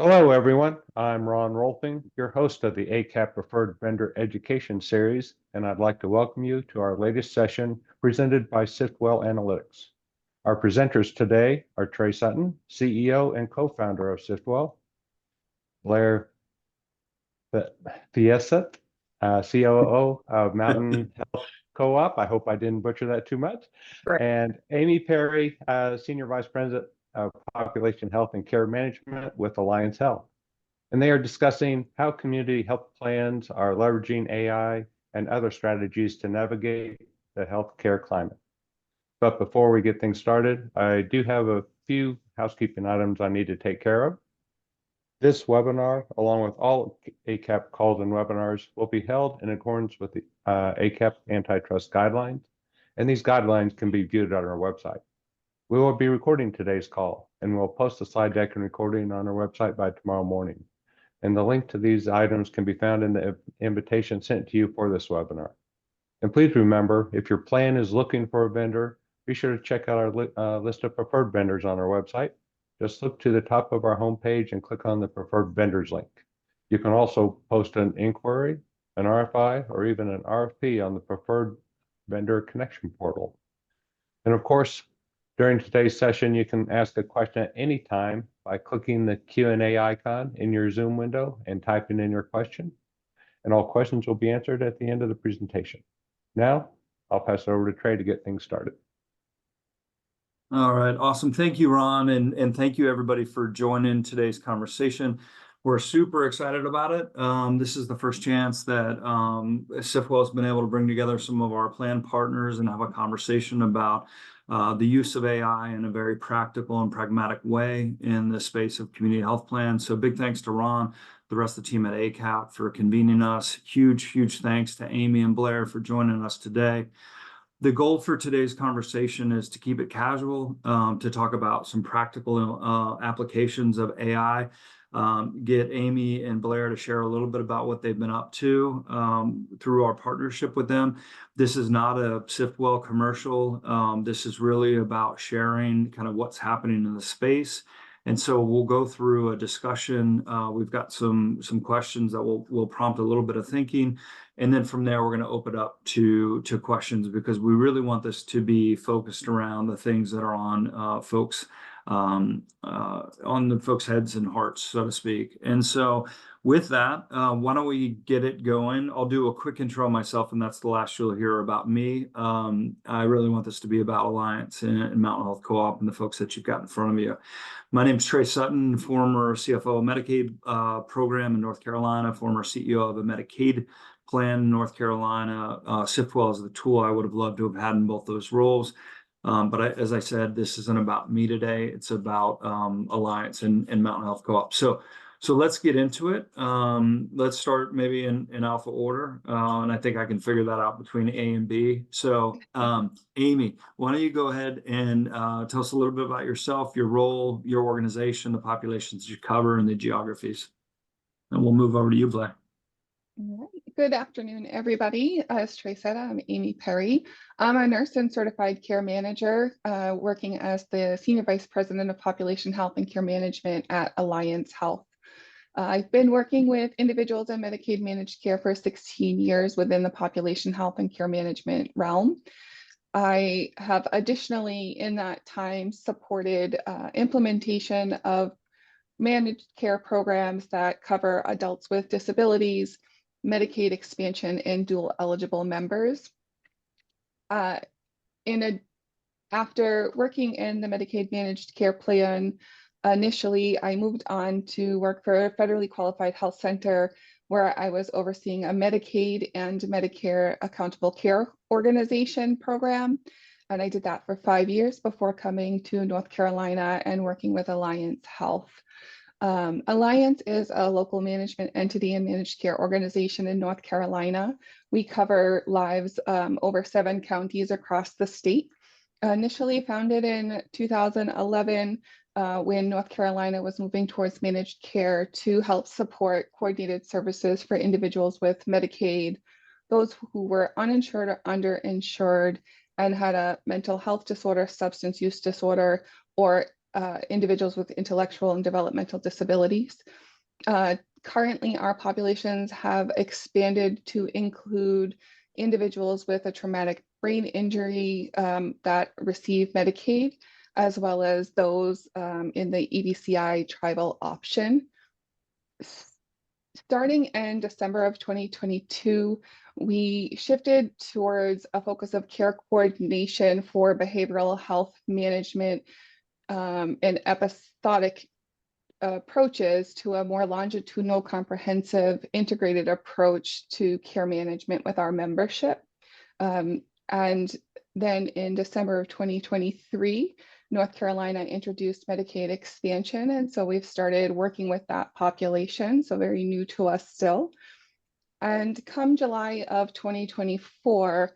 Hello, everyone. I'm Ron Rolfing, your host of the ACAP Preferred Vendor Education Series, and I'd like to welcome you to our latest session presented by Sifwell Analytics. Our presenters today are Trey Sutton, CEO and co-founder of Sifwell, Blair Fiesset, COO of Mountain Health Co-op. I hope I didn't butcher that too much. Right. And Amy Perry, Senior Vice President of Population Health and Care Management with Alliance Health. And they are discussing how community health plans are leveraging AI and other strategies to navigate the healthcare climate. But before we get things started, I do have a few housekeeping items I need to take care of. This webinar, along with all ACAP calls and webinars, will be held in accordance with the ACAP antitrust guidelines, and these guidelines can be viewed on our website. We will be recording today's call, and we'll post the slide deck and recording on our website by tomorrow morning. And the link to these items can be found in the invitation sent to you for this webinar. And please remember, if your plan is looking for a vendor, be sure to check out our list of preferred vendors on our website. Just look to the top of our homepage and click on the preferred vendors link. You can also post an inquiry, an RFI, or even an RFP on the preferred vendor connection portal. And of course, during today's session, you can ask a question at any time by clicking the Q&A icon in your Zoom window and typing in your question. And all questions will be answered at the end of the presentation. Now, I'll pass it over to Trey to get things started. All right, awesome. Thank you, Ron, and thank you everybody for joining today's conversation. We're super excited about it. This is the first chance that Sifwell has been able to bring together some of our plan partners and have a conversation about the use of AI in a very practical and pragmatic way in the space of community health plans. So big thanks to Ron, the rest of the team at ACAP for convening us. Huge thanks to Amy and Blair for joining us today. The goal for today's conversation is to keep it casual, to talk about some practical applications of AI, get Amy and Blair to share a little bit about what they've been up to through our partnership with them. This is not a Sifwell commercial. This is really about sharing kind of what's happening in the space. And so we'll go through a discussion. We've got some questions that will prompt a little bit of thinking. And then from there, we're going to open up to questions because we really want this to be focused around the things that are on folks' heads and hearts, so to speak. And so with that, why don't we get it going? I'll do a quick intro of myself, and that's the last you'll hear about me. I really want this to be about Alliance and Mountain Health Co-op and the folks that you've got in front of you. My name is Trey Sutton, former CFO of Medicaid program in North Carolina, former CEO of a Medicaid plan in North Carolina. Sifwell is the tool I would have loved to have had in both those roles. But as I said, this isn't about me today. It's about Alliance and Mountain Health Co-op. So let's get into it. Let's start maybe in alpha order. And I think I can figure that out between A and B. So Amy, why don't you go ahead and tell us a little bit about yourself, your role, your organization, the populations you cover, and the geographies. And we'll move over to you, Blair. All right. Good afternoon, everybody. As Trey said, I'm Amy Perry. I'm a nurse and certified care manager, working as the Senior Vice President of Population Health and Care Management at Alliance Health. I've been working with individuals in Medicaid managed care for 16 years within the population health and care management realm. I have additionally in that time supported implementation of managed care programs that cover adults with disabilities, Medicaid expansion, and dual eligible members. After working in the Medicaid managed care plan, initially I moved on to work for a federally qualified health center where I was overseeing a Medicaid and Medicare accountable care organization program. And I did that for 5 years before coming to North Carolina and working with Alliance Health. Alliance is a local management entity and managed care organization in North Carolina. We cover lives over 7 counties across the state. Initially founded in 2011, when North Carolina was moving towards managed care to help support coordinated services for individuals with Medicaid, those who were uninsured or underinsured and had a mental health disorder, substance use disorder, or individuals with intellectual and developmental disabilities. Currently, our populations have expanded to include individuals with a traumatic brain injury that receive Medicaid, as well as those in the EBCI tribal option. Starting in December of 2022, we shifted towards a focus of care coordination for behavioral health management and episodic approaches to a more longitudinal, comprehensive, integrated approach to care management with our membership. And then in December of 2023, North Carolina introduced Medicaid expansion. And so we've started working with that population, so very new to us still. And come July of 2024,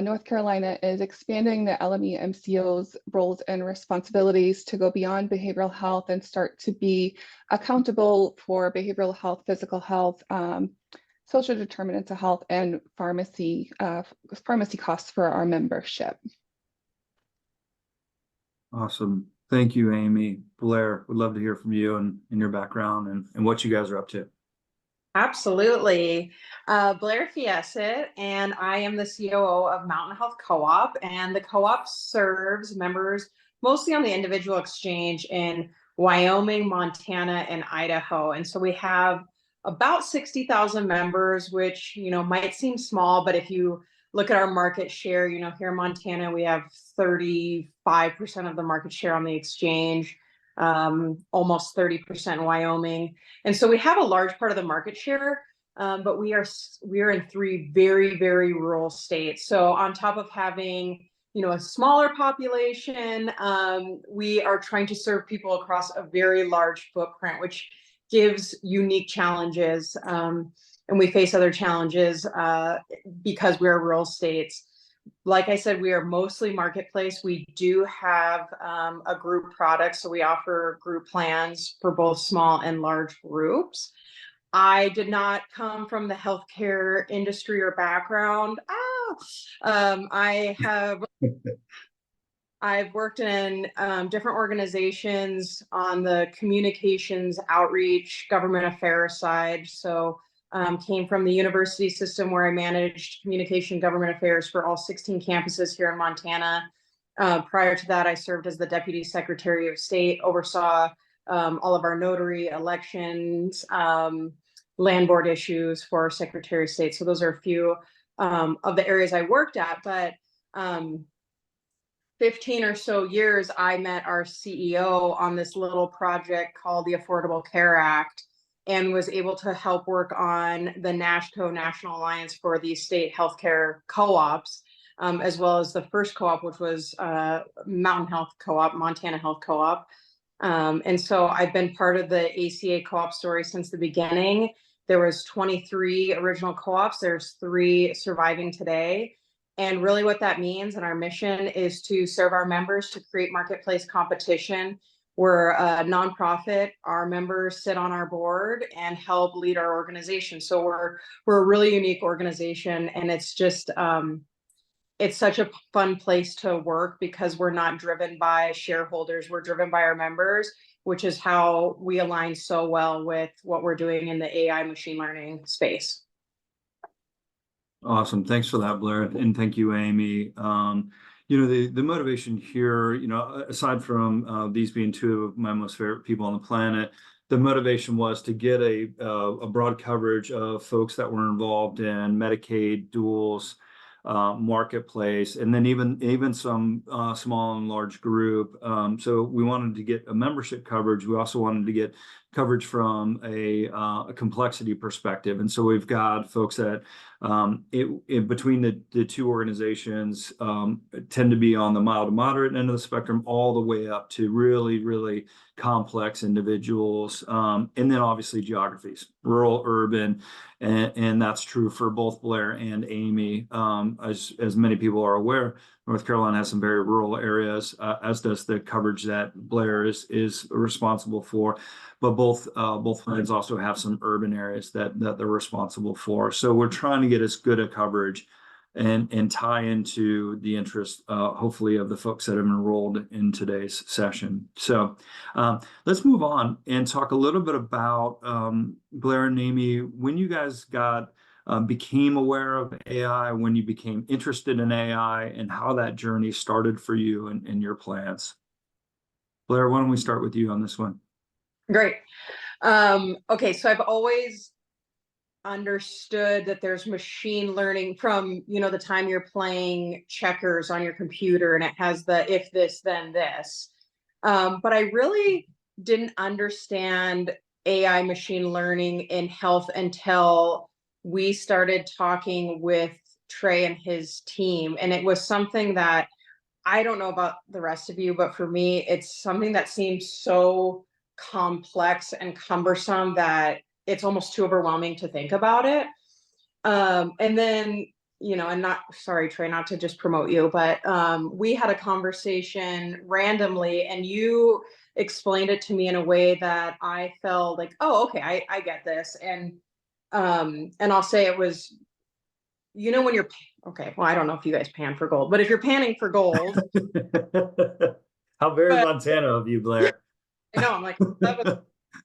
North Carolina is expanding the LME MCO's roles and responsibilities to go beyond behavioral health and start to be accountable for behavioral health, physical health, social determinants of health, and pharmacy costs for our membership. Awesome. Thank you, Amy. Blair, would love to hear from you and your background and what you guys are up to. Absolutely. Blair Fiesset, and I am the COO of Mountain Health Co-op, and the co-op serves members mostly on the individual exchange in Wyoming, Montana, and Idaho. And so we have about 60,000 members, which, might seem small, but if you look at our market share, here in Montana, we have 35% of the market share on the exchange. Almost 30% in Wyoming. And so we have a large part of the market share, but we are in 3 very, very rural states. So on top of having, a smaller population, we are trying to serve people across a very large footprint, which gives unique challenges. And we face other challenges because we're rural states. Like I said, we are mostly marketplace. We do have a group product, so we offer group plans for both small and large groups. I did not come from the healthcare industry or background. I've worked in different organizations on the communications, outreach, government affairs side. So came from the university system where I managed communication government affairs for all 16 campuses here in Montana. Prior to that, I served as the Deputy Secretary of State, oversaw all of our notary elections, land board issues for Secretary of State. So those are a few of the areas I worked at, but 15 or so years, I met our CEO on this little project called the Affordable Care Act, and was able to help work on the NASHCO, National Alliance for the State Healthcare Co-ops, as well as the first co-op, which was Mountain Health Co-op, Montana Health Co-op. And so I've been part of the ACA co-op story since the beginning. There was 23 original co-ops. There's 3 surviving today. And really what that means, and our mission, is to serve our members, to create marketplace competition. We're a nonprofit. Our members sit on our board and help lead our organization. So we're a really unique organization, and it's just it's such a fun place to work because we're not driven by shareholders. We're driven by our members, which is how we align so well with what we're doing in the AI machine learning space. Awesome. Thanks for that, Blair. And thank you, Amy. The motivation here, aside from these being 2 of my most favorite people on the planet, the motivation was to get a broad coverage of folks that were involved in Medicaid, duals, marketplace, and then even some small and large group. So we wanted to get a membership coverage. We also wanted to get coverage from a complexity perspective. And so we've got folks that between the 2 organizations tend to be on the mild to moderate end of the spectrum, all the way up to really, really complex individuals. And then obviously geographies, rural, urban, and that's true for both Blair and Amy. As many people are aware, North Carolina has some very rural areas, as does the coverage that Blair is responsible for. But both plans also have some urban areas that they're responsible for. So we're trying to get as good a coverage and tie into the interest, hopefully, of the folks that have enrolled in today's session. So let's move on and talk a little bit about Blair and Amy, when you guys became aware of AI, when you became interested in AI, and how that journey started for you and your plans. Blair, why don't we start with you on this one? Great. Okay, so I've always understood that there's machine learning from, the time you're playing checkers on your computer and it has the if this, then this. But I really didn't understand AI machine learning in health until we started talking with Trey and his team. And it was something that I don't know about the rest of you, but for me, it's something that seems so complex and cumbersome that it's almost too overwhelming to think about it. And then, and not, sorry, Trey, not to just promote you, but we had a conversation randomly and you explained it to me in a way that I felt like, oh, okay, I get this. And I'll say it was, when you're, okay, well, I don't know if you guys pan for gold, but if you're panning for gold. How very Montana of you, Blair. I know, I'm like,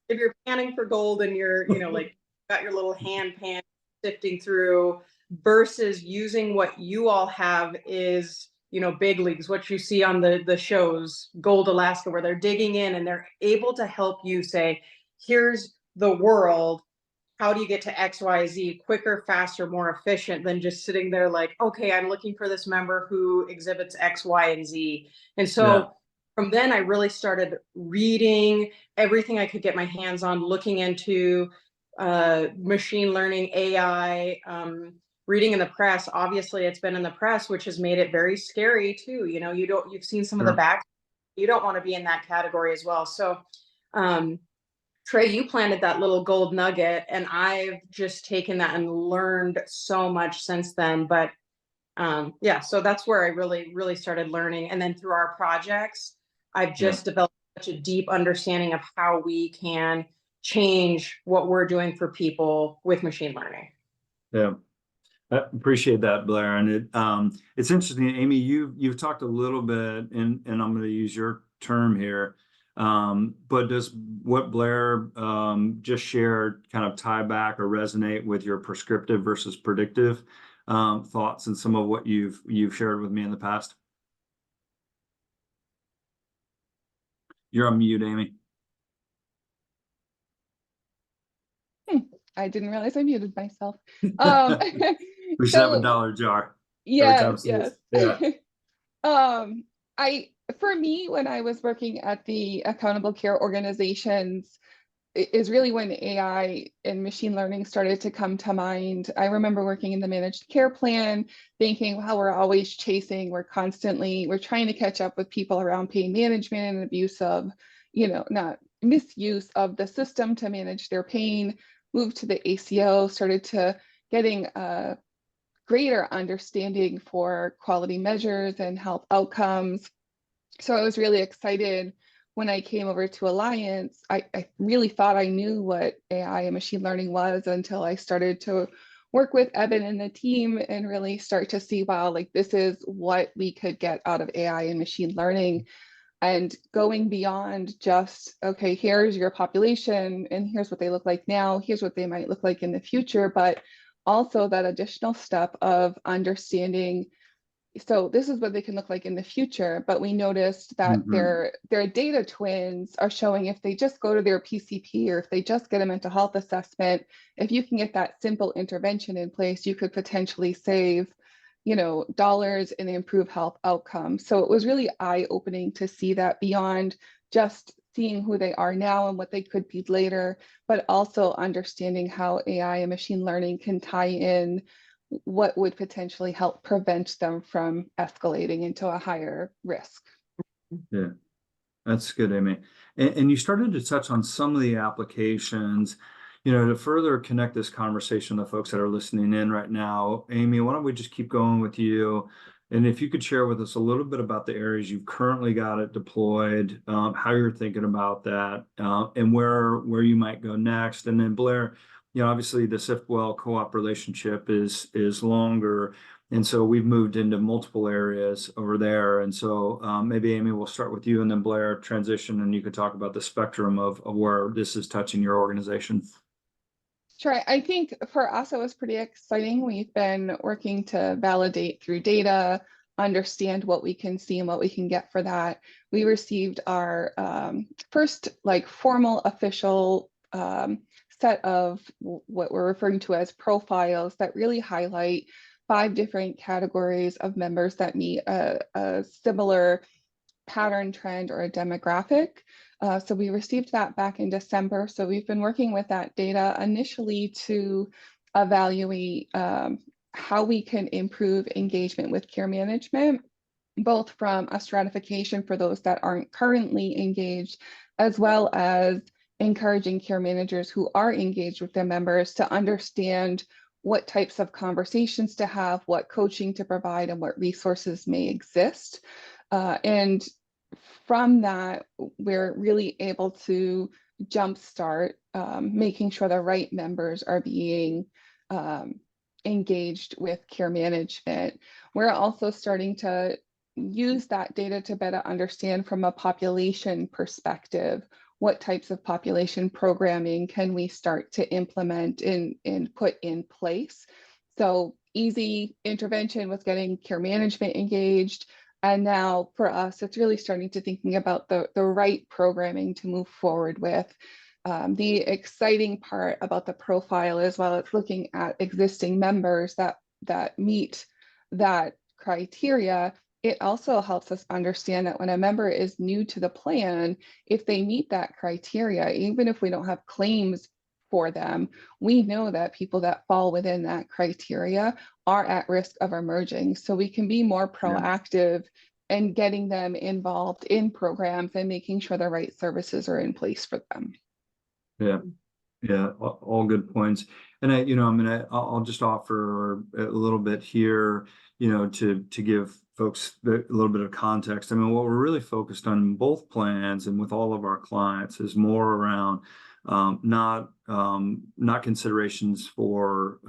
if you're panning for gold and you're, like got your little hand pan sifting through versus using what you all have is, big leagues, what you see on the shows, Gold Alaska, where they're digging in and they're able to help you say, here's the world. How do you get to X, Y, Z quicker, faster, more efficient than just sitting there like, okay, I'm looking for this member who exhibits X, Y, and Z. And so from then I really started reading everything I could get my hands on, looking into machine learning, AI, reading in the press. Obviously it's been in the press, which has made it very scary too. You've seen some of the back, you don't want to be in that category as well. So Trey, you planted that little gold nugget and I've just taken that and learned so much since then. But so that's where I really, really started learning. And then through our projects, I've just developed such a deep understanding of how we can change what we're doing for people with machine learning. Yeah, I appreciate that, Blair. And it's interesting, Amy, you've talked a little bit, and I'm going to use your term here, but does what Blair just shared kind of tie back or resonate with your prescriptive versus predictive thoughts and some of what you've shared with me in the past? You're on mute, Amy. I didn't realize I muted myself. We should have a dollar jar. Yes. Yeah. For me, when I was working at the accountable care organizations, is really when AI and machine learning started to come to mind. I remember working in the managed care plan, thinking, wow, we're always chasing, we're trying to catch up with people around pain management and abuse of, not misuse of the system to manage their pain. Moved to the ACO, started to getting a greater understanding for quality measures and health outcomes. So I was really excited when I came over to Alliance. I really thought I knew what AI and machine learning was until I started to work with Evan and the team and really start to see, wow, like this is what we could get out of AI and machine learning. And going beyond just, okay, here's your population and here's what they look like now, here's what they might look like in the future, but also that additional step of understanding, so this is what they can look like in the future, but we noticed that their data twins are showing if they just go to their PCP or if they just get a mental health assessment, if you can get that simple intervention in place, you could potentially save dollars and improve health outcomes. So it was really eye-opening to see that beyond just seeing who they are now and what they could be later, but also understanding how AI and machine learning can tie in what would potentially help prevent them from escalating into a higher risk. Yeah, that's good, Amy. And you started to touch on some of the applications. To further connect this conversation to folks that are listening in right now, Amy, why don't we just keep going with you? And if you could share with us a little bit about the areas you've currently got it deployed, how you're thinking about that, and where you might go next. And then Blair, obviously the SIFWell co-op relationship is longer. And so we've moved into multiple areas over there. And so maybe Amy, we'll start with you, and then Blair, transition, and you could talk about the spectrum of where this is touching your organization. Sure. I think for us, it was pretty exciting. We've been working to validate through data, understand what we can see and what we can get for that. We received our first formal official set of what we're referring to as profiles that really highlight 5 different categories of members that meet a similar pattern, trend, or a demographic. So we received that back in December. So we've been working with that data initially to evaluate how we can improve engagement with care management, both from a stratification for those that aren't currently engaged, as well as encouraging care managers who are engaged with their members to understand what types of conversations to have, what coaching to provide, and what resources may exist. And from that, we're really able to jumpstart making sure the right members are being engaged with care management. We're also starting to use that data to better understand from a population perspective, what types of population programming can we start to implement and put in place. So easy intervention with getting care management engaged. And now for us, it's really starting to thinking about the right programming to move forward with. The exciting part about the profile is while it's looking at existing members that meet that criteria, it also helps us understand that when a member is new to the plan, if they meet that criteria, even if we don't have claims for them, we know that people that fall within that criteria are at risk of emerging. So we can be more proactive in getting them involved in programs and making sure the right services are in place for them. Yeah, all good points. And I'll just offer a little bit here, to give folks a little bit of context. I mean, what we're really focused on in both plans and with all of our clients is more around not considerations for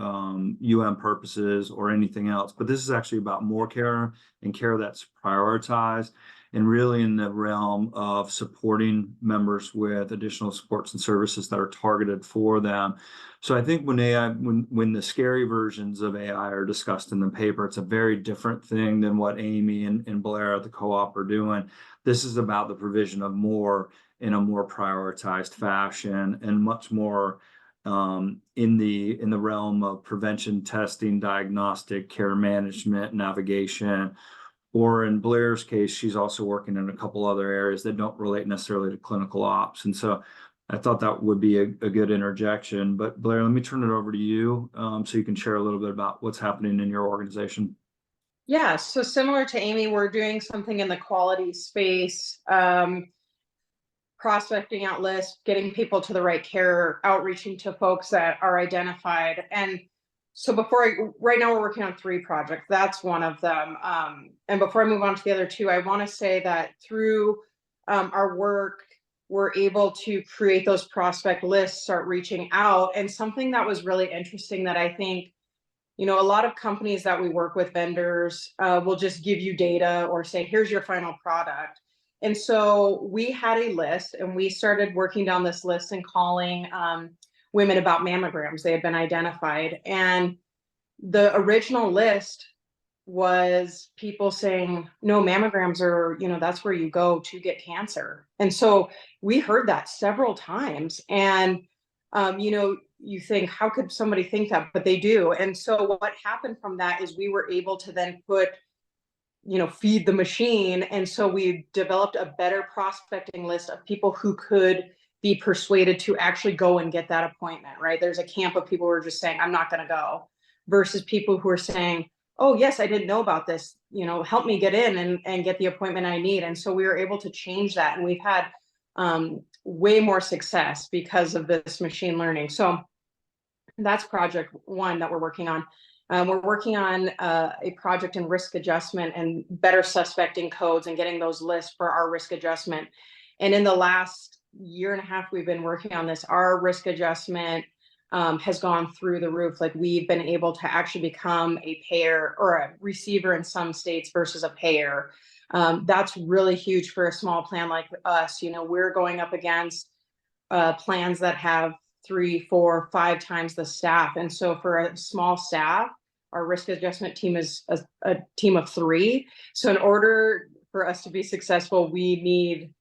purposes or anything else, but this is actually about more care and care that's prioritized, and really in the realm of supporting members with additional supports and services that are targeted for them. So I think when the scary versions of AI are discussed in the paper, it's a very different thing than what Amy and Blair at the co-op are doing. This is about the provision of more in a more prioritized fashion, and much more in the realm of prevention, testing, diagnostic, care management, navigation. Or in Blair's case, she's also working in a couple other areas that don't relate necessarily to clinical ops. And so I thought that would be a good interjection. But Blair, let me turn it over to you so you can share a little bit about what's happening in your organization. Yeah, so similar to Amy, we're doing something in the quality space, prospecting out lists, getting people to the right care, outreaching to folks that are identified. And so right now we're working on 3 projects. That's one of them. And before I move on to the other 2, I want to say that through our work, we're able to create those prospect lists, start reaching out. And something that was really interesting that I think, a lot of companies that we work with, vendors, will just give you data or say, here's your final product. And so we had a list, and we started working down this list and calling women about mammograms. They had been identified. And the original list was people saying, no, mammograms are, that's where you go to get cancer. And so we heard that several times. And, you think, how could somebody think that? But they do. And so what happened from that is we were able to then feed the machine. And so we developed a better prospecting list of people who could be persuaded to actually go and get that appointment, right? There's a camp of people who are just saying, I'm not going to go, versus people who are saying, oh, yes, I didn't know about this, help me get in and get the appointment I need. And so we were able to change that. And we've had way more success because of this machine learning. So that's project 1 that we're working on. We're working on a project in risk adjustment and better suspecting codes and getting those lists for our risk adjustment. And in the last 1.5 years, we've been working on this. Our risk adjustment has gone through the roof. Like we've been able to actually become a payer or a receiver in some states versus a payer. That's really huge for a small plan like us. You know, we're going up against plans that have 3, 4, 5 times the staff. And so for a small staff, our risk adjustment team is a team of 3. So in order for us to be successful, we need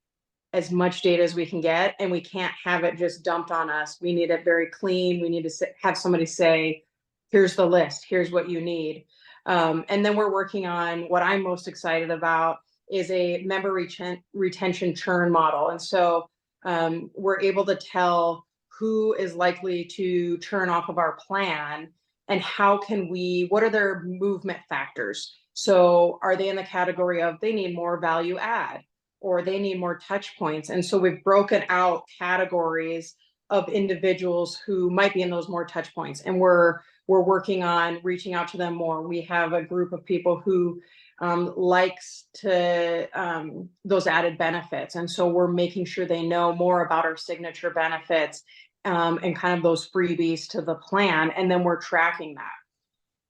as much data as we can get, and we can't have it just dumped on us. We need it very clean. We need to have somebody say, here's the list, here's what you need. And then we're working on what I'm most excited about is a member retention churn model. And so we're able to tell who is likely to churn off of our plan and how can we, what are their movement factors? So are they in the category of they need more value add, or they need more touch points? And so we've broken out categories of individuals who might be in those more touch points. And we're working on reaching out to them more. We have a group of people who likes to those added benefits. And so we're making sure they know more about our signature benefits and kind of those freebies to the plan. And then we're tracking that.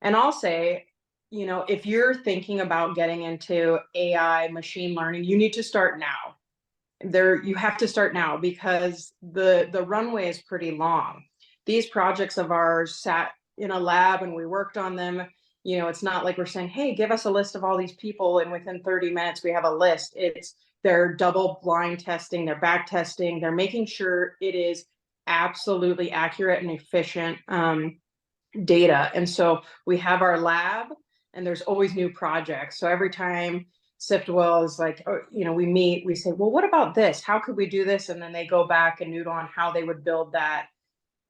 And I'll say, you know, if you're thinking about getting into AI, machine learning, you need to start now. You have to start now because the runway is pretty long. These projects of ours sat in a lab and we worked on them. You know, it's not like we're saying, hey, give us a list of all these people, and within 30 minutes we have a list. They're double blind testing, they're back testing, they're making sure it is absolutely accurate and efficient data. And so we have our lab, and there's always new projects. So every time SiftWell is like, oh, you know, we meet, we say, well, what about this? How could we do this? And then they go back and noodle on how they would build that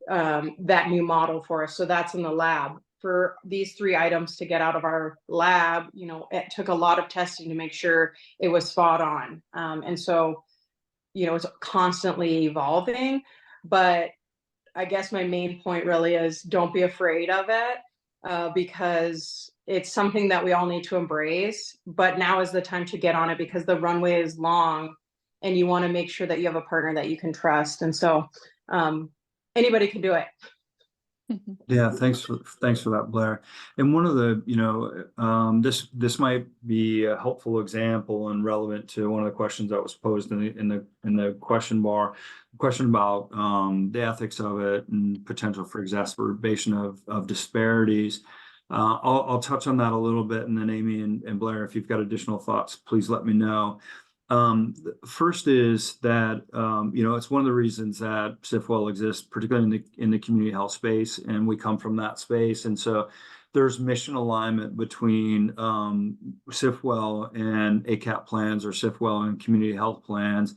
new model for us. So that's in the lab. For these 3 items to get out of our lab, you know, it took a lot of testing to make sure it was spot on. And so, you know, it's constantly evolving. But I guess my main point really is don't be afraid of it because it's something that we all need to embrace. But now is the time to get on it because the runway is long and you want to make sure that you have a partner that you can trust. And so anybody can do it. Yeah, thanks for that, Blair. And one of the, you know, this might be a helpful example and relevant to one of the questions that was posed in the question bar, question about the ethics of it and potential for exacerbation of disparities. I'll touch on that a little bit, and then Amy and Blair, if you've got additional thoughts, please let me know. First is that, you know, it's one of the reasons that SiftWell exists, particularly in the community health space, and we come from that space. And so there's mission alignment between SiftWell and ACAP plans, or SiftWell and community health plans.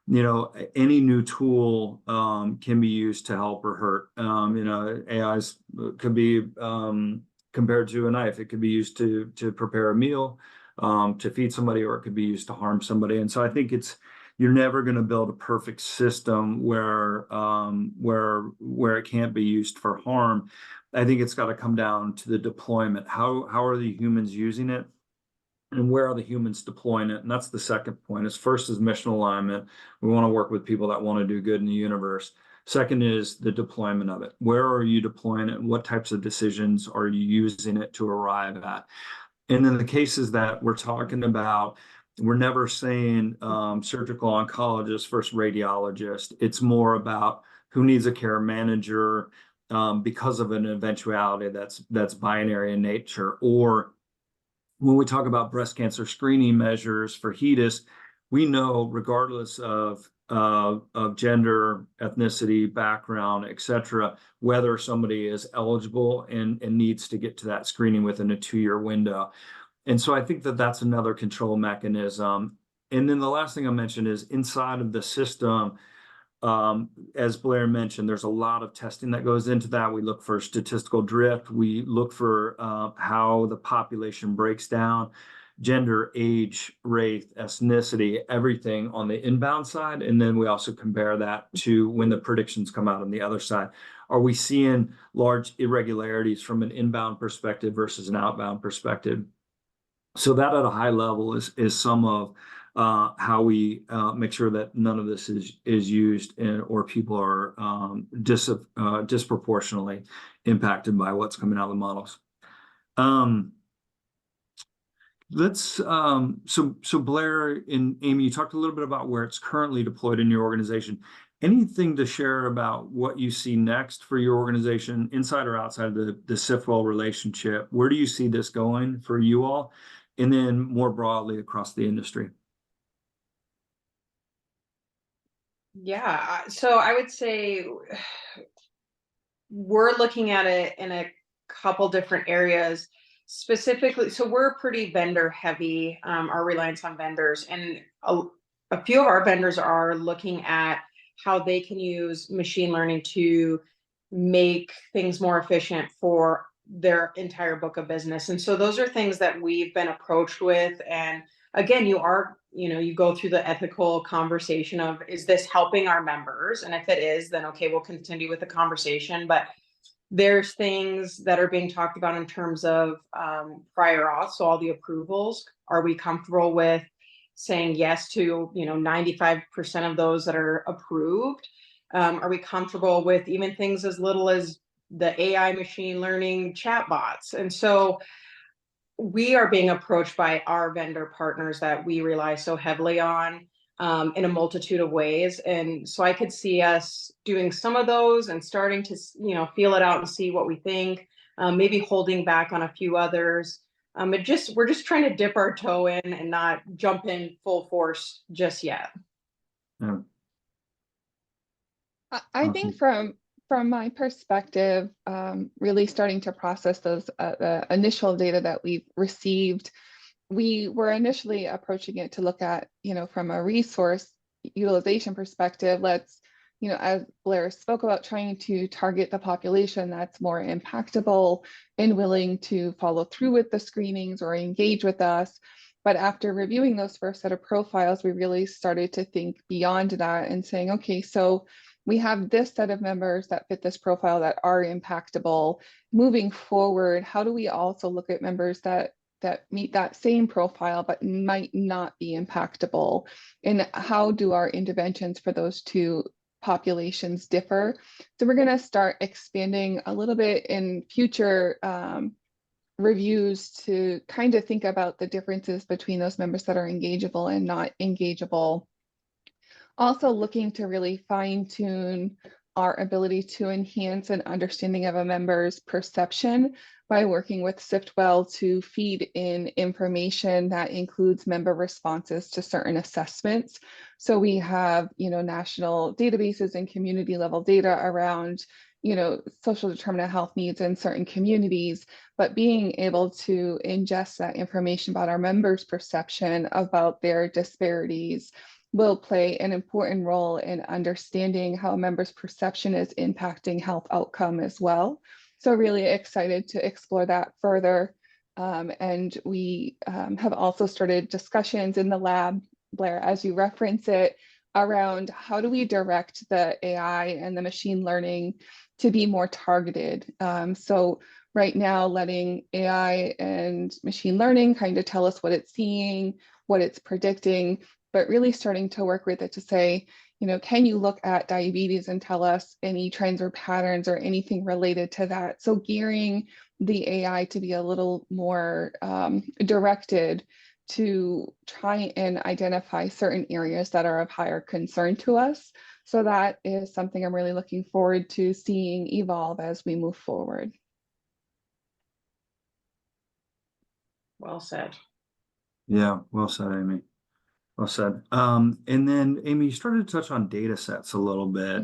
You know, any new tool can be used to help or hurt. You know, AIs could be compared to a knife. It could be used to prepare a meal, to feed somebody, or it could be used to harm somebody. And so I think you're never going to build a perfect system where it can't be used for harm. I think it's got to come down to the deployment. How are the humans using it, and where are the humans deploying it? And that's the second point. First is mission alignment. We want to work with people that want to do good in the universe. Second is the deployment of it. Where are you deploying it? What types of decisions are you using it to arrive at? And in the cases that we're talking about, we're never saying surgical oncologist versus radiologist. It's more about who needs a care manager because of an eventuality that's binary in nature. Or when we talk about breast cancer screening measures for HEDIS, we know regardless of gender, ethnicity, background, etc., whether somebody is eligible and needs to get to that screening within a 2-year window. And so I think that that's another control mechanism. And then the last thing I mentioned is inside of the system, as Blair mentioned, there's a lot of testing that goes into that. We look for statistical drift. We look for how the population breaks down, gender, age, race, ethnicity, everything on the inbound side. And then we also compare that to when the predictions come out on the other side. Are we seeing large irregularities from an inbound perspective versus an outbound perspective? So that at a high level is some of how we make sure that none of this is used or people are disproportionately impacted by what's coming out of the models. So Blair and Amy, you talked a little bit about where it's currently deployed in your organization. Anything to share about what you see next for your organization, inside or outside of the SIFWELL relationship? Where do you see this going for you all? And then more broadly across the industry? Yeah, so I would say we're looking at it in a couple different areas specifically. So we're pretty vendor heavy, our reliance on vendors, and a few of our vendors are looking at how they can use machine learning to make things more efficient for their entire book of business. And so those are things that we've been approached with. And again, you go through the ethical conversation of, is this helping our members? And if it is, then okay, we'll continue with the conversation. But there's things that are being talked about in terms of prior auth, so all the approvals. Are we comfortable with saying yes to 95% of those that are approved? Are we comfortable with even things as little as the AI machine learning chatbots? And so we are being approached by our vendor partners that we rely so heavily on in a multitude of ways. And so I could see us doing some of those and starting to, feel it out and see what we think, maybe holding back on a few others. We're just trying to dip our toe in and not jump in full force just yet. Yeah. I think from my perspective, really starting to process those the initial data that we've received, we were initially approaching it to look at, from a resource utilization perspective, let's, as Blair spoke about, trying to target the population that's more impactable and willing to follow through with the screenings or engage with us. But after reviewing those first set of profiles, we really started to think beyond that and saying, okay, so we have this set of members that fit this profile that are impactable. Moving forward, how do we also look at members that meet that same profile but might not be impactable? And how do our interventions for those two populations differ? So we're going to start expanding a little bit in future reviews to kind of think about the differences between those members that are engageable and not engageable. Also looking to really fine tune our ability to enhance an understanding of a member's perception by working with SIFWELL to feed in information that includes member responses to certain assessments. So we have, national databases and community level data around, social determinant of health needs in certain communities, but being able to ingest that information about our members' perception about their disparities will play an important role in understanding how a member's perception is impacting health outcome as well. So really excited to explore that further. And we have also started discussions in the lab, Blair, as you reference it, around how do we direct the AI and the machine learning to be more targeted. So right now, letting AI and machine learning kind of tell us what it's seeing, what it's predicting, but really starting to work with it to say, can you look at diabetes and tell us any trends or patterns or anything related to that? So gearing the AI to be a little more directed to try and identify certain areas that are of higher concern to us. So that is something I'm really looking forward to seeing evolve as we move forward. Well said. Yeah, well said, Amy. Well said. And then Amy, you started to touch on data sets a little bit.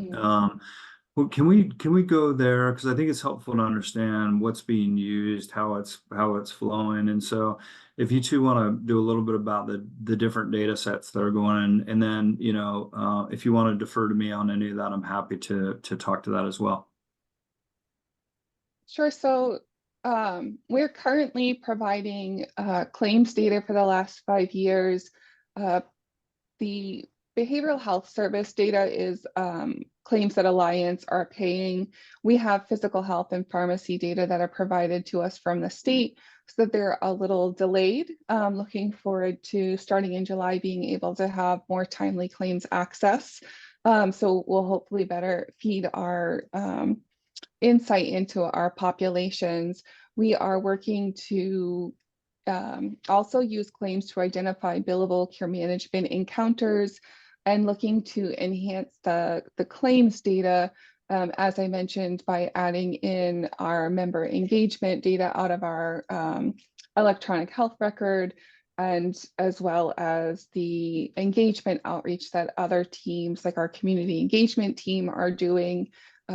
Well, can we go there? Because I think it's helpful to understand what's being used, how it's flowing. And so if you two want to do a little bit about the different data sets that are going in, and then, if you want to defer to me on any of that, I'm happy to talk to that as well. Sure. So we're currently providing claims data for the last 5 years. The behavioral health service data is claims that Alliance are paying. We have physical health and pharmacy data that are provided to us from the state. so that they're a little delayed. Looking forward to starting in July, being able to have more timely claims access. So we'll hopefully better feed our insight into our populations. We are working to also use claims to identify billable care management encounters and looking to enhance the claims data, as I mentioned, by adding in our member engagement data out of our electronic health record, and as well as the engagement outreach that other teams like our community engagement team are doing.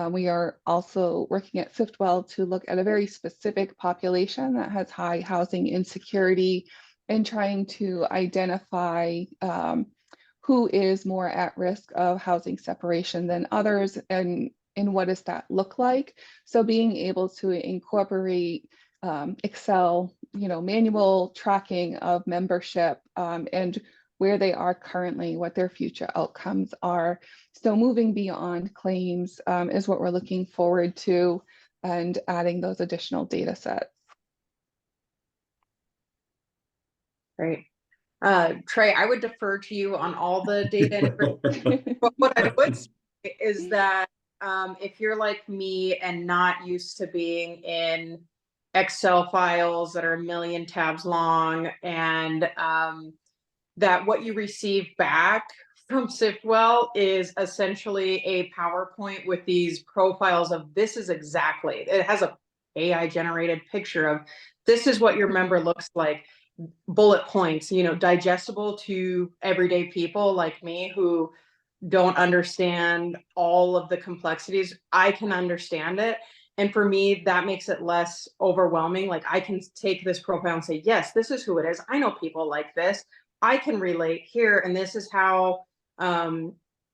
We are also working at SwiftWell to look at a very specific population that has high housing insecurity and trying to identify who is more at risk of housing separation than others, and what does that look like. So being able to incorporate Excel, manual tracking of membership, and where they are currently, what their future outcomes are. So moving beyond claims is what we're looking forward to, and adding those additional data sets. Great. Trey, I would defer to you on all the data. But what I would say is that if you're like me and not used to being in Excel files that are a million tabs long, and that what you receive back from SwiftWell is essentially a PowerPoint with these profiles of this is exactly, it has a AI generated picture of this is what your member looks like, bullet points, digestible to everyday people like me who don't understand all of the complexities. I can understand it. And for me, that makes it less overwhelming. Like I can take this profile and say, yes, this is who it is. I know people like this. I can relate here. And this is how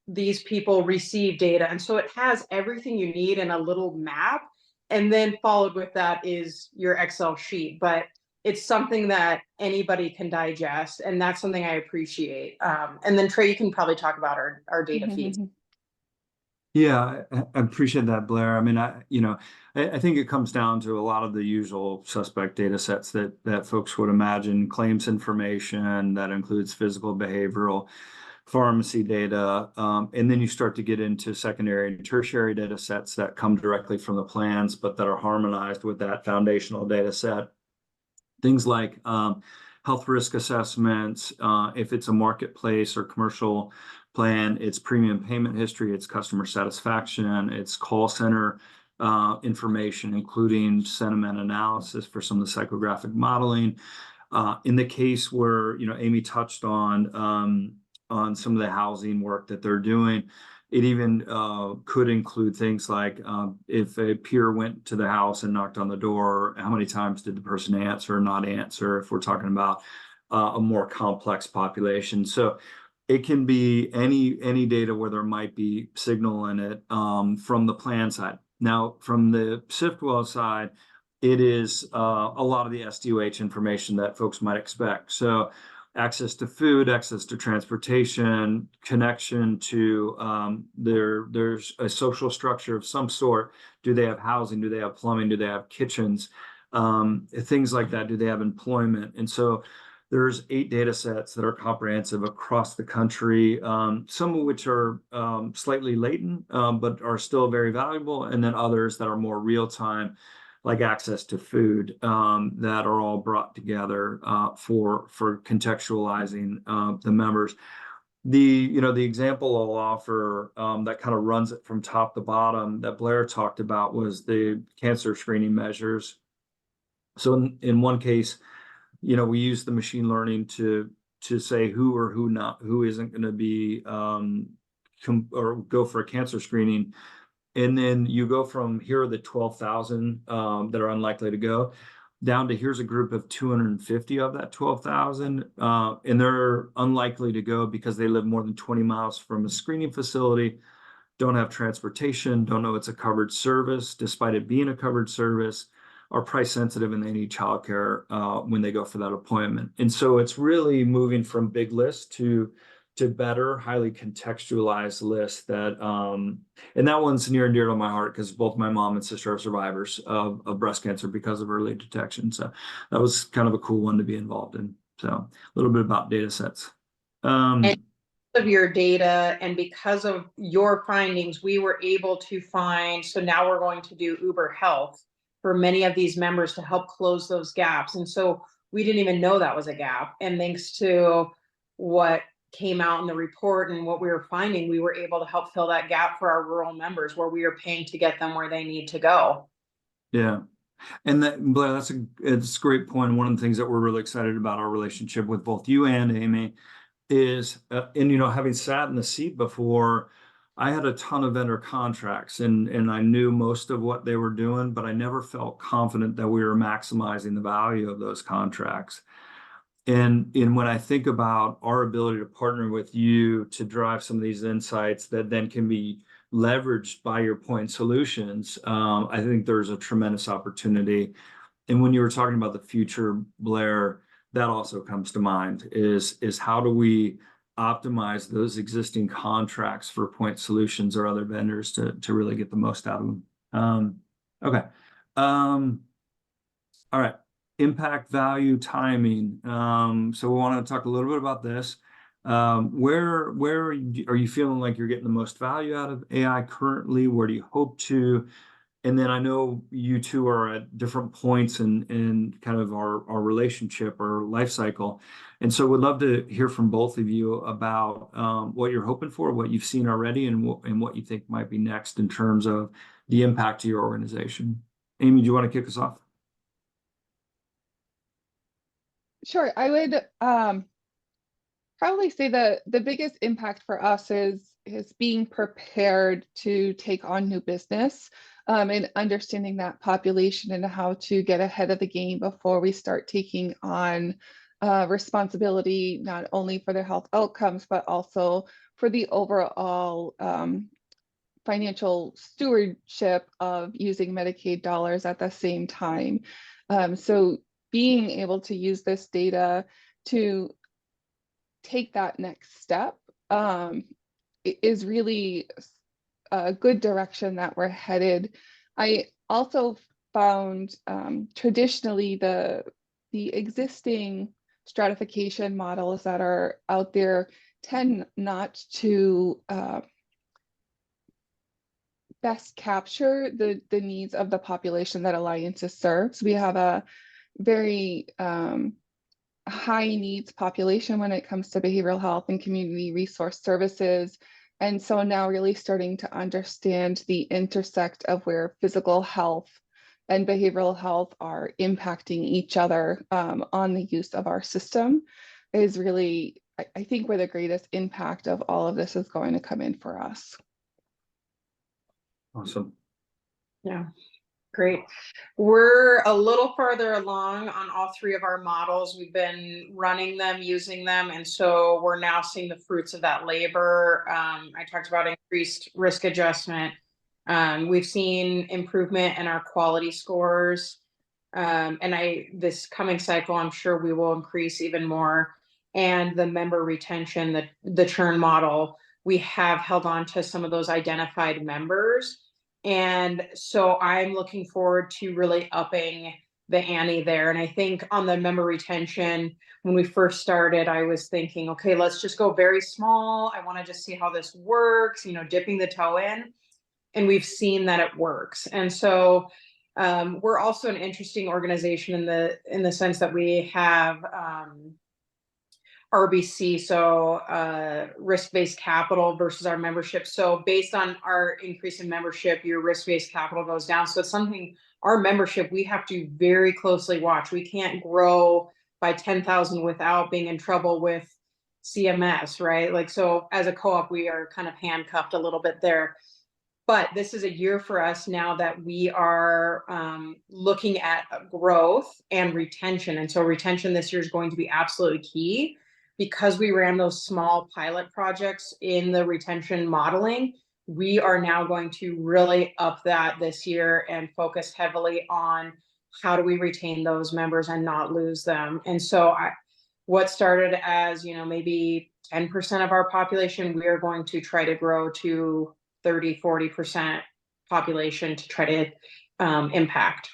these people receive data. And so it has everything you need in a little map. And then followed with that is your Excel sheet. But it's something that anybody can digest, and that's something I appreciate. And then Trey, you can probably talk about our data feeds. Yeah, I appreciate that, Blair. I mean, I think it comes down to a lot of the usual suspect data sets that folks would imagine: claims information that includes physical, behavioral, pharmacy data, and then you start to get into secondary and tertiary data sets that come directly from the plans, but that are harmonized with that foundational data set. Things like health risk assessments, if it's a marketplace or commercial plan, it's premium payment history, it's customer satisfaction, it's call center information, including sentiment analysis for some of the psychographic modeling. In the case where, Amy touched on some of the housing work that they're doing, it even could include things like if a peer went to the house and knocked on the door, how many times did the person answer or not answer, if we're talking about a more complex population. So it can be any data where there might be signal in it from the plan side. Now, from the SwiftWell side, it is a lot of the SDOH information that folks might expect. So access to food, access to transportation, connection to there's a social structure of some sort. Do they have housing? Do they have plumbing? Do they have kitchens? Things like that. Do they have employment? And so there's 8 data sets that are comprehensive across the country, some of which are slightly latent, but are still very valuable, and then others that are more real time, like access to food, that are all brought together for contextualizing the members. The example I'll offer that kind of runs it from top to bottom that Blair talked about was the cancer screening measures. So in one case, we use the machine learning to say who isn't going to be or go for a cancer screening. And then you go from here are the 12,000 that are unlikely to go, down to here's a group of 250 of that 12,000, and they're unlikely to go because they live more than 20 miles from a screening facility, don't have transportation, don't know it's a covered service, despite it being a covered service, are price sensitive, and they need childcare when they go for that appointment. And so it's really moving from big lists to to better highly contextualize lists that and that one's near and dear to my heart because both my mom and sister are survivors of breast cancer because of early detection. So that was kind of a cool one to be involved in. So a little bit about data sets. And of your data and because of your findings, we were able to find, so now we're going to do Uber Health for many of these members to help close those gaps. And so we didn't even know that was a gap. And thanks to what came out in the report and what we were finding, we were able to help fill that gap for our rural members where we are paying to get them where they need to go. Yeah. And that, Blair, it's a great point. One of the things that we're really excited about our relationship with both you and Amy is, and having sat in the seat before, I had a ton of vendor contracts and I knew most of what they were doing, but I never felt confident that we were maximizing the value of those contracts. And when I think about our ability to partner with you to drive some of these insights that then can be leveraged by your point solutions, I think there's a tremendous opportunity. And when you were talking about the future, Blair, that also comes to mind is how do we optimize those existing contracts for point solutions or other vendors to really get the most out of them. Okay. All right. Impact, value, timing. So we want to talk a little bit about this. Where are you feeling like you're getting the most value out of AI currently? Where do you hope to? And then I know you two are at different points in kind of our relationship or life cycle. And so would love to hear from both of you about what you're hoping for, what you've seen already, and what you think might be next in terms of the impact to your organization. Amy, do you want to kick us off? Sure. I would probably say that the biggest impact for us is being prepared to take on new business, and understanding that population and how to get ahead of the game before we start taking on responsibility, not only for their health outcomes, but also for the overall financial stewardship of using Medicaid dollars at the same time. So being able to use this data to take that next step is really a good direction that we're headed. I also found traditionally the existing stratification models that are out there tend not to best capture the needs of the population that Alliances serves. We have a very high needs population when it comes to behavioral health and community resource services. And so now really starting to understand the intersect of where physical health and behavioral health are impacting each other on the use of our system is really, I think, where the greatest impact of all of this is going to come in for us. Awesome. Yeah. Great. We're a little further along on all three of our models. We've been running them, using them, and so we're now seeing the fruits of that labor. I talked about increased risk adjustment. We've seen improvement in our quality scores. And this coming cycle, I'm sure we will increase even more. And the member retention, the churn model, we have held on to some of those identified members. And so I'm looking forward to really upping the ante there. And I think on the member retention, when we first started, I was thinking, okay, let's just go very small. I want to just see how this works, dipping the toe in. And we've seen that it works. And so we're also an interesting organization in the sense that we have RBC, so risk-based capital versus our membership. So based on our increase in membership, your risk-based capital goes down. So it's something, our membership, we have to very closely watch. We can't grow by 10,000 without being in trouble with CMS, right? Like, so as a co-op, we are kind of handcuffed a little bit there. But this is a year for us now that we are looking at growth and retention. And so retention this year is going to be absolutely key. Because we ran those small pilot projects in the retention modeling, we are now going to really up that this year and focus heavily on how do we retain those members and not lose them. And so what started as, maybe 10% of our population, we are going to try to grow to 30-40% population to try to impact.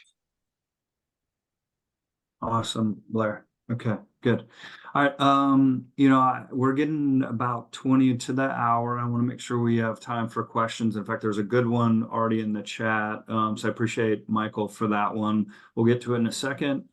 Awesome, Blair. Okay, good. All right. We're getting about 20 to the hour. I want to make sure we have time for questions. In fact, there's a good one already in the chat. So I appreciate Michael for that one. We'll get to it in a second.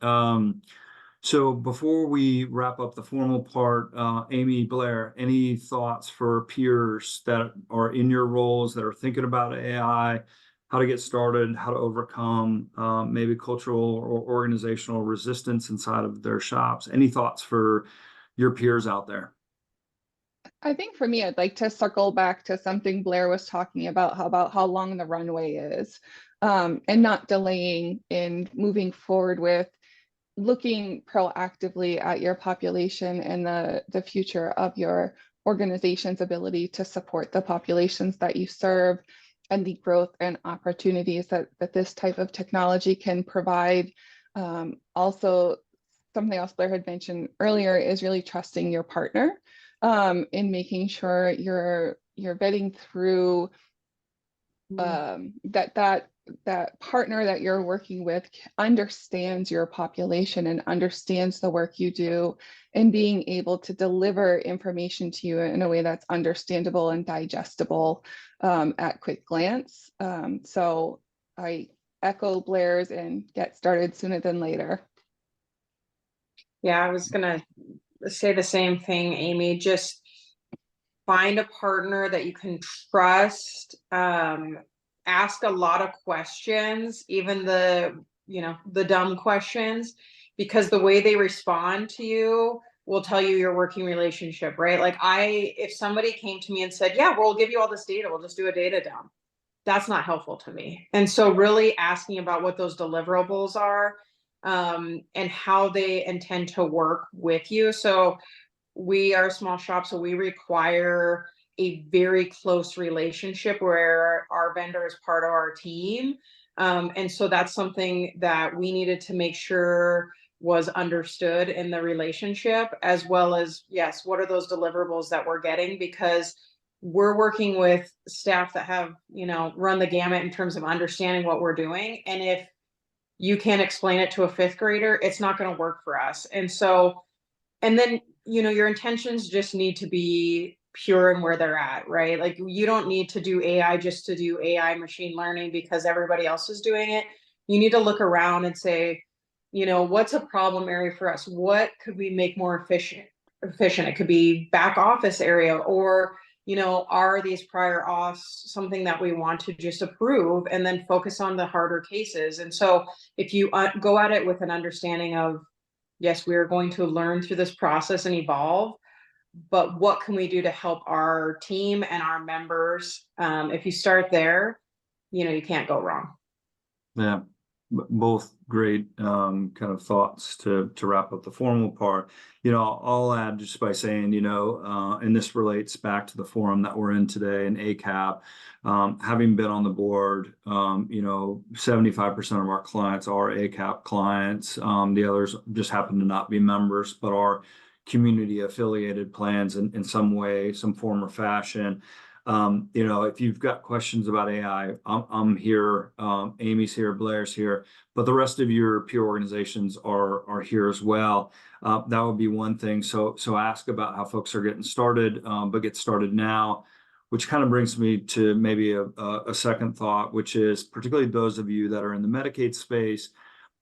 So before we wrap up the formal part, Amy, Blair, any thoughts for peers that are in your roles that are thinking about AI, how to get started, how to overcome maybe cultural or organizational resistance inside of their shops? Any thoughts for your peers out there? I think for me, I'd like to circle back to something Blair was talking about how long the runway is, and not delaying in moving forward with looking proactively at your population and the future of your organization's ability to support the populations that you serve, and the growth and opportunities that this type of technology can provide. Also, something else Blair had mentioned earlier is really trusting your partner, in making sure you're vetting through that partner that you're working with understands your population and understands the work you do, and being able to deliver information to you in a way that's understandable and digestible at quick glance. So I echo Blair's and get started sooner than later. Yeah, I was gonna say the same thing, Amy. Just find a partner that you can trust. Ask a lot of questions, even the dumb questions, because the way they respond to you will tell you your working relationship, right? Like if somebody came to me and said, yeah, we'll give you all this data, we'll just do a data dump, that's not helpful to me. And so really asking about what those deliverables are, and how they intend to work with you. So we are a small shop, so we require a very close relationship where our vendor is part of our team. And so that's something that we needed to make sure was understood in the relationship, as well as, yes, what are those deliverables that we're getting? Because we're working with staff that have, run the gamut in terms of understanding what we're doing. And if you can't explain it to a fifth grader, it's not going to work for us. And so, and then, your intentions just need to be pure in where they're at, right? Like you don't need to do AI just to do AI machine learning because everybody else is doing it. You need to look around and say, what's a problem area for us? What could we make more efficient? It could be back office area, or, are these prior auths something that we want to just approve and then focus on the harder cases? And so if you go at it with an understanding of, yes, we are going to learn through this process and evolve, but what can we do to help our team and our members? If you start there, you can't go wrong. Yeah, both great kind of thoughts to wrap up the formal part. I'll add just by saying, and this relates back to the forum that we're in today in ACAP. Having been on the board, 75% of our clients are ACAP clients. The others just happen to not be members, but are community affiliated plans in some way, some form or fashion. If you've got questions about AI, I'm here, Amy's here, Blair's here, but the rest of your peer organizations are here as well. That would be one thing. So ask about how folks are getting started, but get started now, which kind of brings me to maybe a second thought, which is particularly those of you that are in the Medicaid space.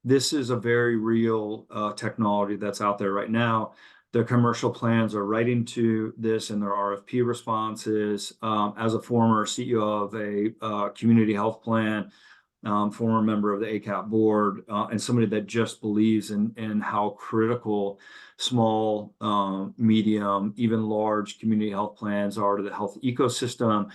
This is a very real technology that's out there right now. The commercial plans are writing to this in their RFP responses. As a former CEO of a community health plan, former member of the ACAP board, and somebody that just believes in how critical small, medium, even large community health plans are to the health ecosystem.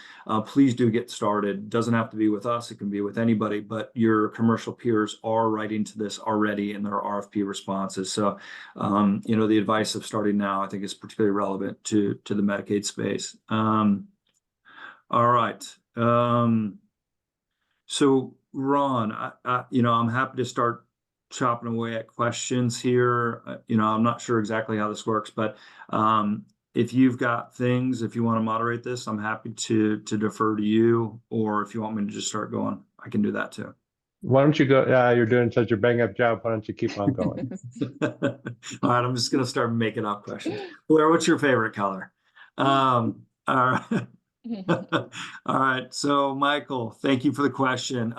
Please do get started. Doesn't have to be with us. It can be with anybody, but your commercial peers are writing to this already in their RFP responses. So, the advice of starting now, I think, is particularly relevant to the Medicaid space. All right. So Ron, I'm happy to start chopping away at questions here. I'm not sure exactly how this works, but if you've got things, if you want to moderate this, I'm happy to defer to you, or if you want me to just start going, I can do that too. Why don't you go? You're doing such a bang up job. Why don't you keep on going? All right, I'm just gonna start making up questions. Blair, what's your favorite color? All right. All right. So, Michael, thank you for the question.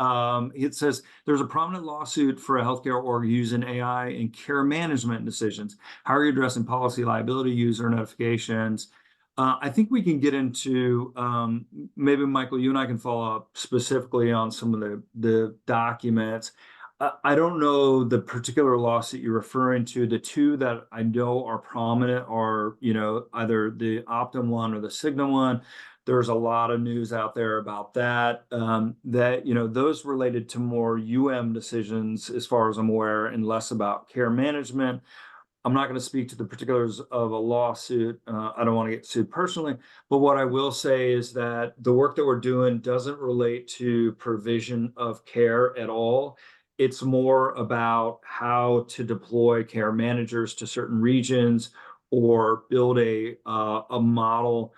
It says there's a prominent lawsuit for a healthcare org using AI in care management decisions. How are you addressing policy liability, user notifications? I think we can get into maybe, Michael, you and I can follow up specifically on some of the documents. I don't know the particular lawsuit you're referring to. The two that I know are prominent are, either the Optum one or the Cigna one. There's a lot of news out there about that, those related to more decisions, as far as I'm aware, and less about care management. I'm not going to speak to the particulars of a lawsuit. I don't want to get sued personally, but what I will say is that the work that we're doing doesn't relate to provision of care at all. It's more about how to deploy care managers to certain regions, or build a model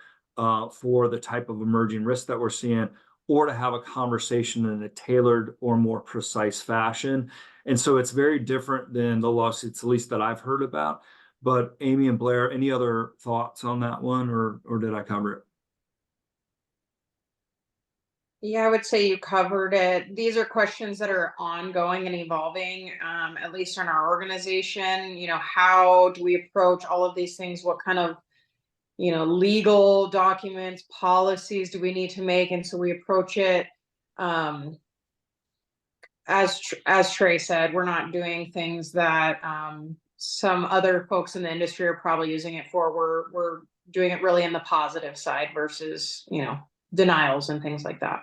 for the type of emerging risk that we're seeing, or to have a conversation in a tailored or more precise fashion. And so it's very different than the lawsuits, at least that I've heard about. But Amy and Blair, any other thoughts on that one, or did I cover it? Yeah, I would say you covered it. These are questions that are ongoing and evolving, at least in our organization. How do we approach all of these things? What kind of, legal documents, policies do we need to make? And so we approach it, as Trey said, we're not doing things that some other folks in the industry are probably using it for. We're doing it really in the positive side versus, denials and things like that.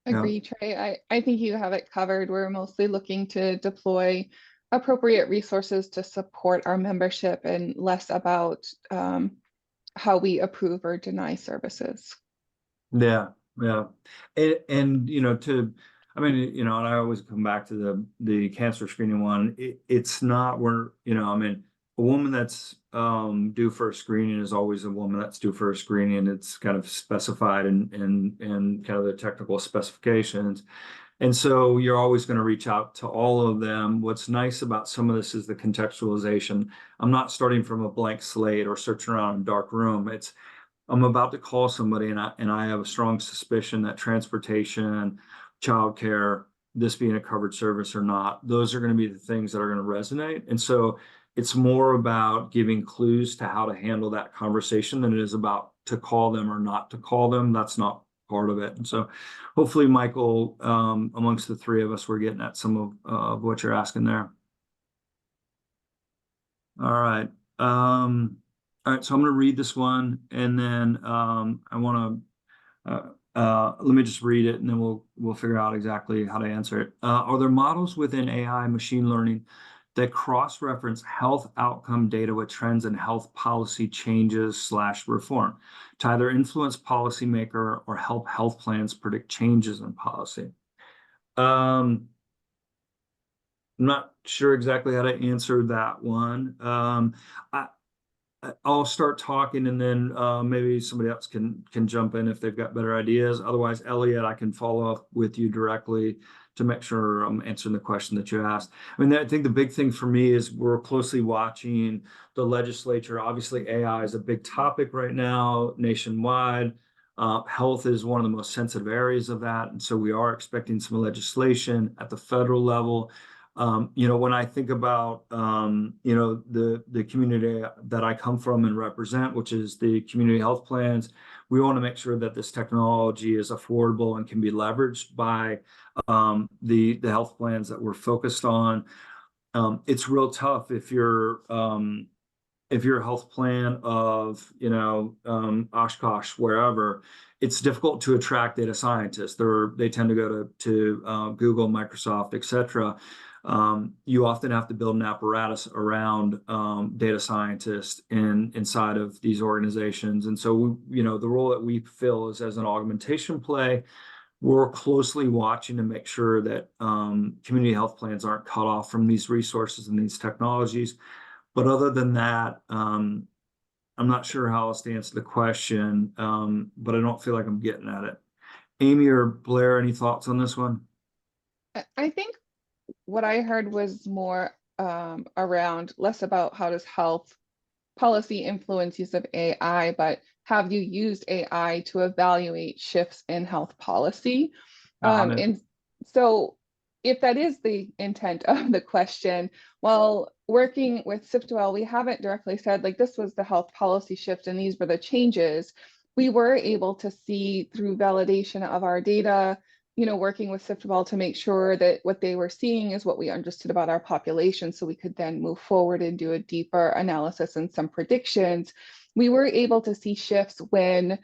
Agree, Trey. I think you have it covered. We're mostly looking to deploy appropriate resources to support our membership, and less about how we approve or deny services. Yeah. And and I always come back to the cancer screening one. It's not a woman that's due for a screening is always a woman that's due for a screening. It's kind of specified in kind of the technical specifications. And so you're always going to reach out to all of them. What's nice about some of this is the contextualization. I'm not starting from a blank slate or searching around in a dark room. I'm about to call somebody, and I have a strong suspicion that transportation, childcare, this being a covered service or not, those are going to be the things that are going to resonate. And so it's more about giving clues to how to handle that conversation than it is about to call them or not to call them. That's not part of it. And so hopefully, Michael, amongst the three of us, we're getting at some of what you're asking there. All right. All right, so I'm going to read this one, and then I want to let me just read it, and then we'll figure out exactly how to answer it. Are there models within AI machine learning that cross-reference health outcome data with trends in health policy changes/reform to either influence policymaker or help health plans predict changes in policy? I'm not sure exactly how to answer that one. I'll start talking, and then maybe somebody else can jump in if they've got better ideas. Otherwise, Elliot, I can follow up with you directly to make sure I'm answering the question that you asked. I think the big thing for me is we're closely watching the legislature. Obviously, AI is a big topic right now nationwide. Health is one of the most sensitive areas of that, and so we are expecting some legislation at the federal level. When I think about, the community that I come from and represent, which is the community health plans, we want to make sure that this technology is affordable and can be leveraged by the health plans that we're focused on. It's real tough if you're a health plan of, Oshkosh, wherever. It's difficult to attract data scientists. They tend to go to Google, Microsoft, etc. You often have to build an apparatus around data scientists inside of these organizations. And so, the role that we fill is as an augmentation play, we're closely watching to make sure that community health plans aren't cut off from these resources and these technologies. But other than that, I'm not sure how else to answer the question, but I don't feel like I'm getting at it. Amy or Blair, any thoughts on this one? I think what I heard was more around less about how does health policy influence use of AI, but have you used AI to evaluate shifts in health policy? Got it. And so if that is the intent of the question, well, working with SIFTWEL, we haven't directly said like this was the health policy shift and these were the changes. We were able to see through validation of our data, working with SIFTWEL to make sure that what they were seeing is what we understood about our population, so we could then move forward and do a deeper analysis and some predictions. We were able to see shifts when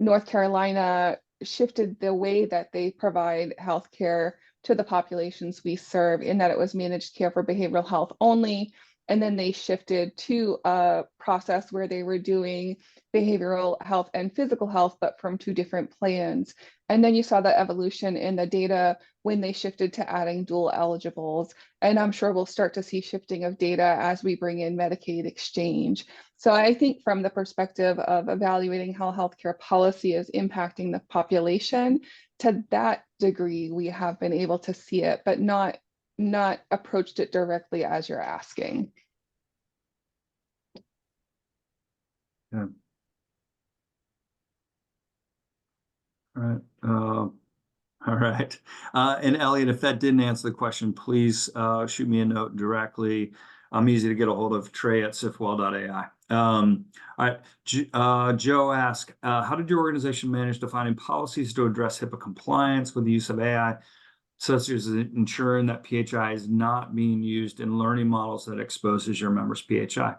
North Carolina shifted the way that they provide healthcare to the populations we serve, in that it was managed care for behavioral health only. And then they shifted to a process where they were doing behavioral health and physical health, but from two different plans. And then you saw the evolution in the data when they shifted to adding dual eligibles. And I'm sure we'll start to see shifting of data as we bring in Medicaid exchange. So I think from the perspective of evaluating how healthcare policy is impacting the population, to that degree, we have been able to see it, but not approached it directly as you're asking. Yeah. All right. All right. And Elliot, if that didn't answer the question, please shoot me a note directly. I'm easy to get a hold of, trey@sifwell.ai. All right. Joe asked, how did your organization manage defining policies to address HIPAA compliance with the use of AI, such as ensuring that PHI is not being used in learning models that exposes your members' PHI?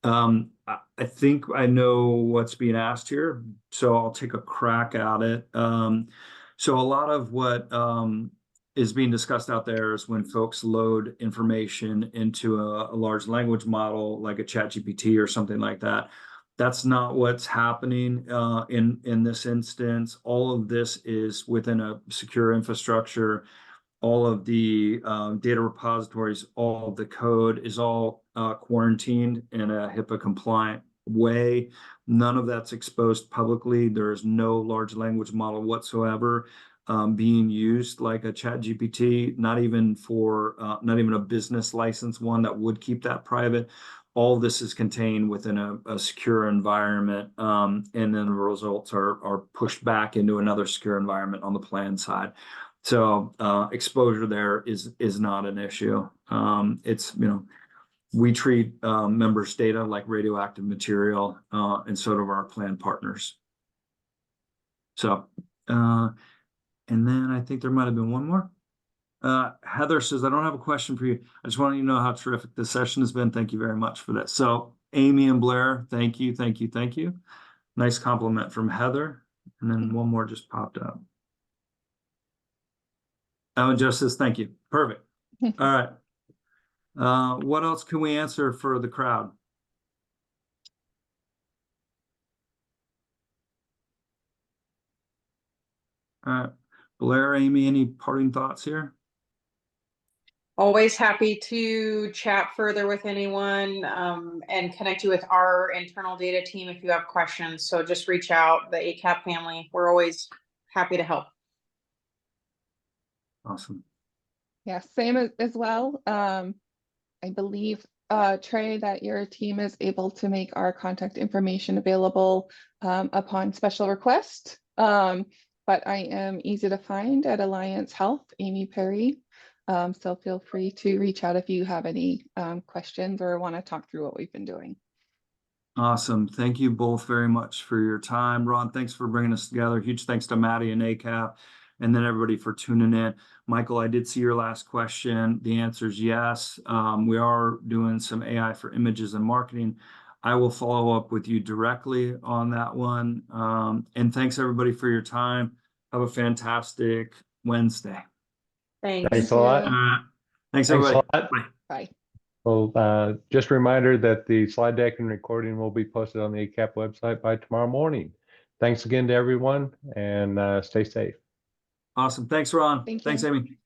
I think I know what's being asked here, so I'll take a crack at it. So a lot of what is being discussed out there is when folks load information into a large language model like a ChatGPT or something like that. That's not what's happening in this instance. All of this is within a secure infrastructure. All of the data repositories, all of the code is all quarantined in a HIPAA compliant way. None of that's exposed publicly. There is no large language model whatsoever being used like a ChatGPT, not even a business license one that would keep that private. All of this is contained within a secure environment, and then the results are pushed back into another secure environment on the plan side. So exposure there is not an issue. It's, we treat members' data like radioactive material, and so do our plan partners. So, and then I think there might have been one more. Heather says, I don't have a question for you. I just want you to know how terrific this session has been. Thank you very much for that. So Amy and Blair, thank you, thank you, thank you. Nice compliment from Heather. And then one more just popped up. Oh, Joe says, thank you. Perfect. All right. What else can we answer for the crowd? All right. Blair, Amy, any parting thoughts here? Always happy to chat further with anyone and connect you with our internal data team if you have questions. So just reach out, the ACAP family. We're always happy to help. Awesome. Yeah, same as well. I believe, Trey, that your team is able to make our contact information available upon special request. But I am easy to find at Alliance Health, Amy Perry. So feel free to reach out if you have any questions or want to talk through what we've been doing. Awesome. Thank you both very much for your time. Ron, thanks for bringing us together. Huge thanks to Maddie and ACAP, and then everybody for tuning in. Michael, I did see your last question. The answer is yes. We are doing some AI for images and marketing. I will follow up with you directly on that one. And thanks everybody for your time. Have a fantastic Wednesday. Thanks. Thanks a lot. Thanks Thanks everybody. a lot. Bye. Bye. Well, just a reminder that the slide deck and recording will be posted on the ACAP website by tomorrow morning. Thanks again to everyone, and stay safe. Awesome. Thanks, Ron. Thank Thanks, you. Amy.